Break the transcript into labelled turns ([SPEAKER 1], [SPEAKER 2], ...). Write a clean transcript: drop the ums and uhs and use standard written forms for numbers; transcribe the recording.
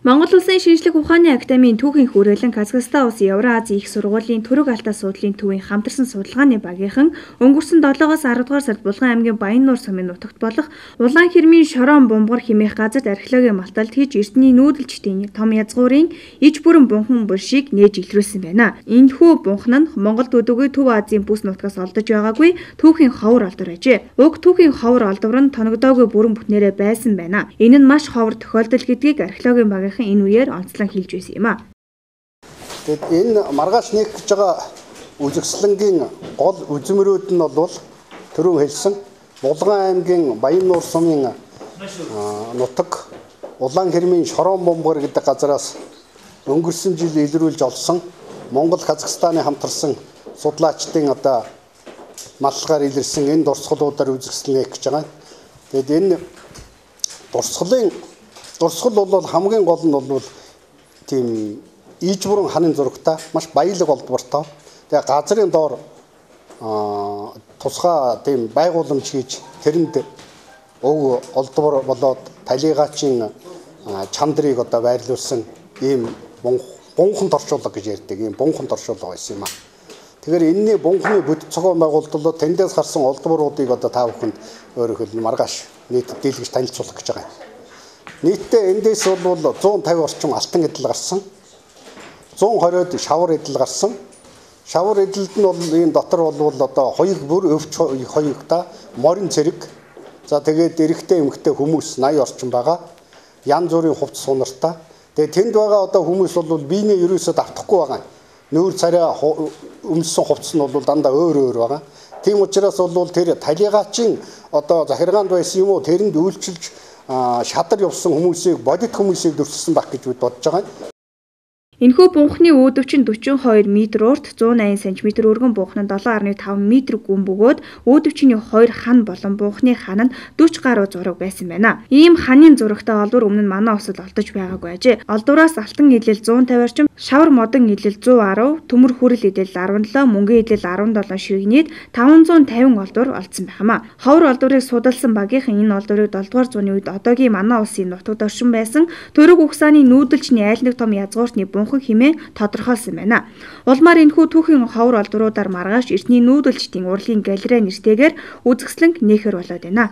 [SPEAKER 1] Монгол Улсын шинжлэх ухааны академийн түүхийн хүрээлэн Казахстан улс Евразийн их сургуулийн Түрэг Алтаа суудлын төвийн хамтарсан судалгааны багийнхан өнгөрсөн 7-оос 10 дугаар сард Булган аймгийн Баяннуур сумын нутагт болох Улаан хэрмийн Шорон бумгар хэмээх газарт археологийн малталд хийж эрдэнэ нүүдэлчдийн том язгуурын иж бүрэн бунхан булшийг нээж илрүүлсэн байна. Энэхүү бунхан нь Монголд өдөггүй Төв Азийн бүс нутгаас олдож байгаагүй түүхийн ховор олдвор ажээ. Уг түүхийн ховор олдвор нь тоногдоогүй бүрэн бүтнээрээ байсан байна. Энэ нь маш ховор тохиолдол гэдгийг археологийн багийнхан энэ үеэр онцлон хэлж байсан юм а.
[SPEAKER 2] Тэгэд энэ маргааш нэг гэж байгаа үзэсгэлэнгийн гол үзмөрүүд нь бол түрүү хэлсэн Булган аймгийн Баяннуур сумын нутаг Улаан хэрмийн Шорон бумгар гэдэг газараас өнгөрсөн жил илрүүлж олсон Монгол Казахстаны хамтарсан судлаачдын маллахаар илэрсэн энэ дурсгалуудаар үзэсгэлэнэ гэж байгаа. Тэгэд энэ дурсгал бол хамгийн гол нь бол тийм иж бүрэн ханын зурагтай маш баялаг олдвортой. Тэгээ газрын доор тусгай тийм байгууламж хийж тэрэнд өг олдвор болоод талигаачийн чандрыг байрлуулсан ийм бунхан торшуулга гэж ярьдаг. Ийм бунхан торшуулга байсан юм а. Тэгэхээр энэний бунханы бүт цогоон байгууллага тэндээс гарсан олдворуудыг та бүхэнд өөрөөр хэлбэл маргааш нийтэд дийлгэж танилцуулах гэж байгаа юм. Нийтдээ эндээс бол 150 орчим алтан эдэл гарсан. 120-од шавар эдэл гарсан. Шавар эдэлд нь бол энэ дотор бол хоёуг бүр өвч хоёугта морин цэрэг. За тэгээд эрэгтэй эмэгтэй хүмүүс 80 орчим байгаа. Янз бүрийн хувцас сунартай. Тэгээд тэнд байгаа хүмүүс бол биенээ ерөөсөө давтахгүй байгаа. Нүүр царай өмссөн хувцас нь бол дандаа өөр байгаа. Тийм учраас бол тэр талигаачийн захиргаанд байсан юм уу тэрэнд үйлчилж шадар явсан хүмүүсийг бодит хүмүүсийг дөрчсөн байх гэж бид бодож байгаа.
[SPEAKER 1] Энэхүү бунханы өөдөвч нь 42 м урт 180 см өргөн бунхан нь 7.5 м гүн бөгөөд өөдөвчний 2 хан болон бунханы хан нь 40 гаруй зураг байсан байна. Ийм ханын зурагтай олбор өмнө нь манай усад олдож байгаагүй ажээ. Олдвороос алтан илэл 150 орчим, шавар модон илэл 110, төмөр хүрэл илэл 17, мөнгөн илэл 17 ширгэнийд 550 олдвор олдсон байхамаа. Ховор олдворыг судалсан багийнхан энэ олдворыг 7 дугаар зууны үед одоогийн манай улсын нутагт оршин байсан Түрэг ухсааны нүүдэлчний айл нэг том язгууртны хэмээн тодорхойлсон байна. Улмаар энэхүү түүхийн ховор олдворуудаар маргааш эртний нүүдэлчдийн урлагийн галерей нэртэйгээр үзэсгэлэн нээхэр болоод байна.